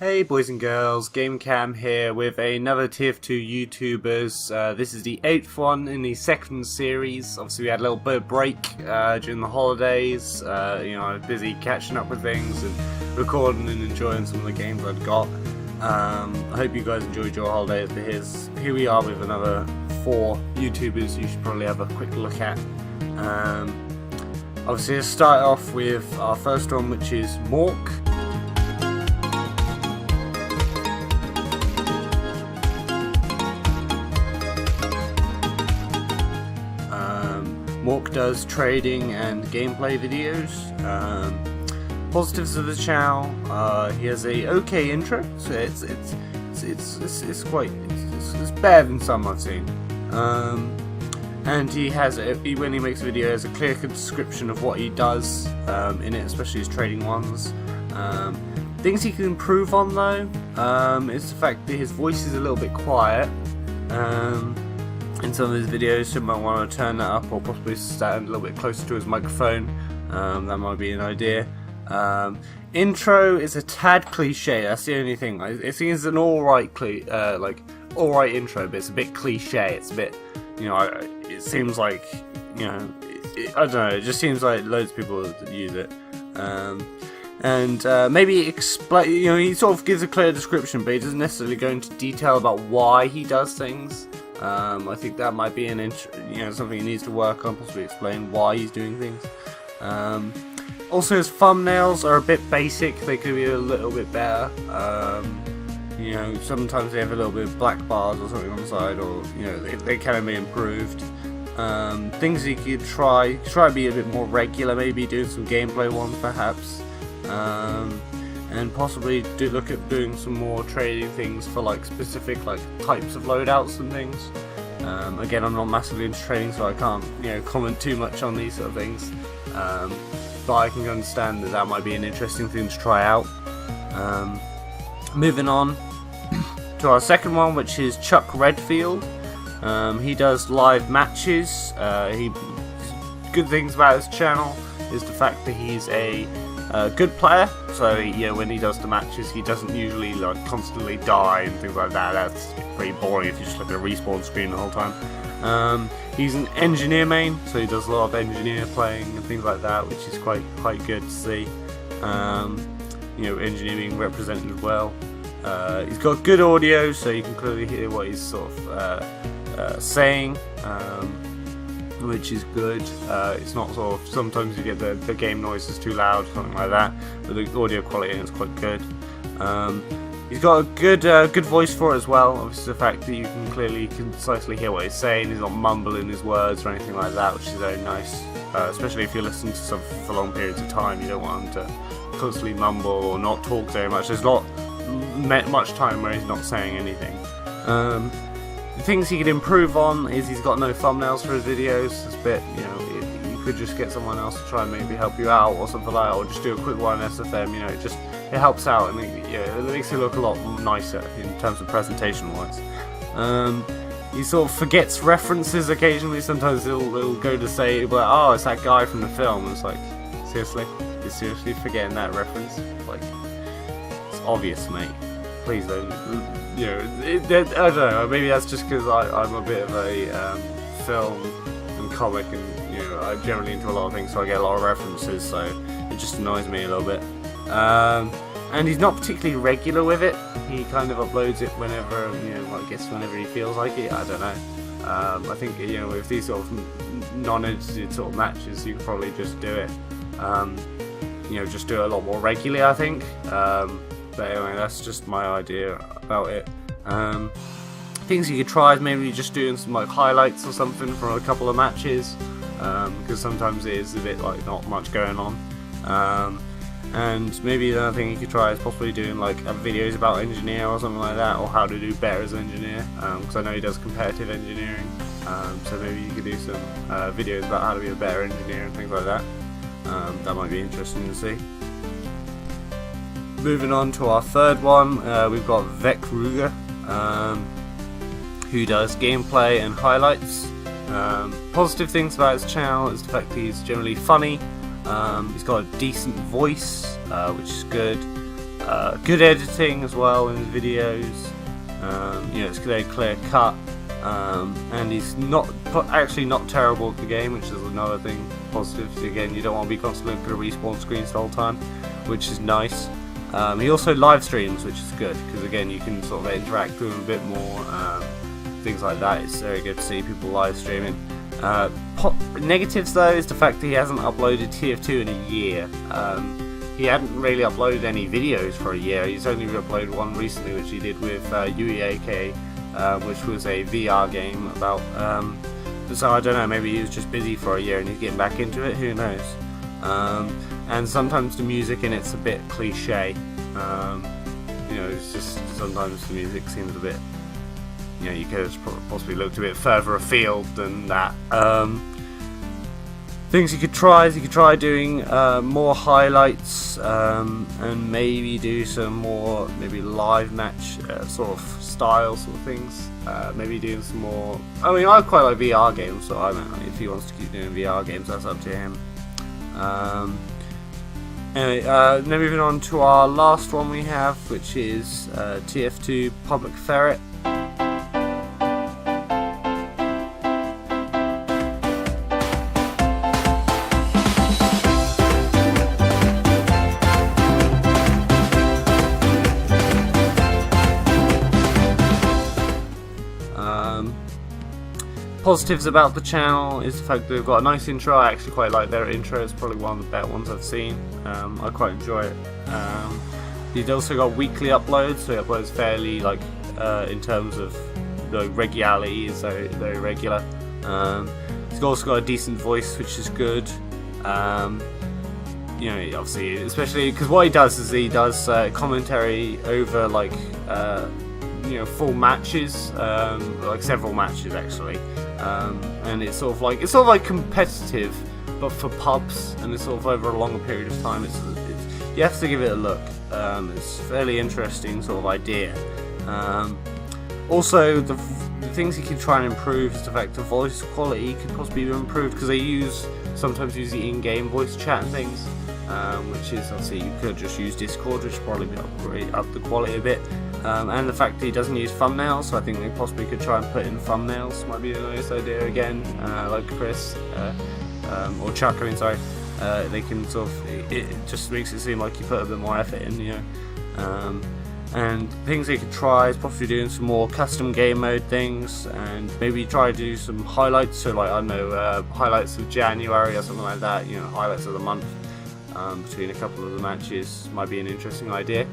Hey boys and girls, GameCam here with another TF2 Youtubers. This is the 8th one in the second series. Obviously we had a little bit of break during the holidays. I was busy catching up with things and recording and enjoying some of the games I'd got. I hope you guys enjoyed your holidays, but here we are with another 4 YouTubers you should probably have a quick look at. Obviously let's start off with our first one, which is Mork. Mork does trading and gameplay videos. Positives of the channel: he has a okay intro, so it's better than some I've seen. And he has when he makes a video, has a clear description of what he does in it, especially his trading ones. Things he can improve on though is the fact that his voice is a little bit quiet. In some of his videos, so you might want to turn that up or possibly stand a little bit closer to his microphone. That might be an idea. Intro is a tad cliche. That's the only thing. I think it's an alright alright intro, but it's a bit cliche. It's a bit, it seems like, I don't know. It just seems like loads of people use it. Maybe explain. He sort of gives a clear description, but he doesn't necessarily go into detail about why he does things. I think that might be something he needs to work on, possibly explain why he's doing things. Also, his thumbnails are a bit basic. They could be a little bit better. Sometimes they have a little bit of black bars or something on the side, or they can be improved. Things he could try to be a bit more regular, maybe doing some gameplay ones perhaps. And possibly look at doing some more trading things for specific types of loadouts and things. Again, I'm not massively into trading, so I can't comment too much on these sort of things. But I can understand that might be an interesting thing to try out. Moving on to our second one, which is ChuckRedfield. He does live matches. Good things about his channel is the fact that he's a good player, so when he does the matches, he doesn't usually constantly die and things like that. That's pretty boring if you just look at a respawn screen the whole time. He's an engineer main, so he does a lot of engineer playing and things like that, which is quite good to see. Engineer being represented well. He's got good audio, so you can clearly hear what he's sort of saying. Which is good. It's not sort of, sometimes you get the game noise is too loud, something like that, but the audio quality is quite good. He's got a good voice for it as well. Obviously the fact that you can clearly concisely hear what he's saying, he's not mumbling his words or anything like that, which is very nice. Especially if you're listening to something for long periods of time, you don't want him to constantly mumble or not talk very much. There's not much time where he's not saying anything. The things he could improve on is he's got no thumbnails for his videos. It's a bit, you could just get someone else to try and maybe help you out or something like that, or just do a quick one SFM. It helps out and it makes it look a lot nicer in terms of presentation wise. He sort of forgets references occasionally. Sometimes he'll go to say, oh, it's that guy from the film. And it's like, seriously, you're seriously forgetting that reference? It's obvious, mate. Please don't. I don't know. Maybe that's just because I'm a bit of a film and comic, and I'm generally into a lot of things, so I get a lot of references. So it just annoys me a little bit. And he's not particularly regular with it. He kind of uploads it whenever, I guess whenever he feels like it. I don't know. I think with these sort of non-edited sort of matches, you could probably just do it. Just do it a lot more regularly, I think. But anyway, that's just my idea about it. Things you could try is maybe just doing some highlights or something from a couple of matches, because sometimes it is a bit not much going on. And maybe another thing you could try is possibly doing videos about engineer or something like that, or how to do better as an engineer, because I know he does competitive engineering. So maybe you could do some videos about how to be a better engineer and things like that. That might be interesting to see. Moving on to our third one, we've got VEKroogur, who does gameplay and highlights. Positive things about his channel is the fact that he's generally funny. He's got a decent voice, which is good. good editing as well in his videos. You know, it's very clear cut, and he's actually not terrible at the game, which is another thing positive. Again, you don't want to be constantly looking at respawn screens the whole time, which is nice. He also live streams, which is good, because again you can sort of interact with him a bit more, things like that. It's very good to see people live streaming. Negatives though is the fact that he hasn't uploaded TF2 in a year. He hadn't really uploaded any videos for a year. He's only uploaded one recently, which he did with UEAK, which was a VR game about, so I don't know, maybe he was just busy for a year and he's getting back into it, who knows. And sometimes the music in it's a bit cliche. You know, it's just sometimes the music seems a bit, you know, you could have possibly looked a bit further afield than that. Things you could try is you could try doing more highlights, and maybe do some more live match sort of style sort of things. Maybe doing some more. I mean, I quite like VR games, so I don't know if he wants to keep doing VR games, that's up to him. Anyway, then moving on to our last one we have, which is TF2PublicFerret. Positives about the channel is the fact that they've got a nice intro. I actually quite like their intro. It's probably one of the better ones I've seen. I quite enjoy it. He's also got weekly uploads, so he uploads fairly, like, in terms of the regularity, is very regular. He's also got a decent voice, which is good. You know, obviously, especially because what he does is he does commentary over, like, you know, full matches, like several matches actually, and it's sort of like competitive, but for pubs, and it's sort of over a longer period of time. It's you have to give it a look. It's a fairly interesting sort of idea. Also, the things you can try and improve is the fact the voice quality could possibly be improved, because they sometimes use the in-game voice chat and things, which is obviously you could just use Discord, which probably upgrade up the quality a bit. And the fact that he doesn't use thumbnails, so I think they possibly could try and put in thumbnails. Might be a nice idea again, like Chris or Chuck. I mean, sorry. They can sort of it just makes it seem like you put a bit more effort in, you know. And things they could try is possibly doing some more custom game mode things, and maybe try to do some highlights. So like, I don't know, highlights of January or something like that. You know, highlights of the month between a couple of the matches might be an interesting idea.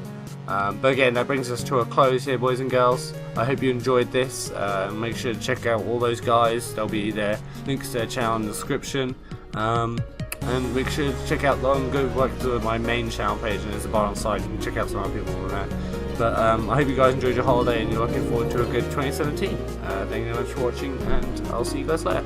But again, that brings us to a close here, boys and girls. I hope you enjoyed this. Make sure to check out all those guys. There'll be their links to their channel in the description. And make sure to check out go back to my main channel page, and there's a bar on the side. You can check out some other people on that. But I hope you guys enjoyed your holiday and you're looking forward to a good 2017. Thank you very much for watching, and I'll see you guys later.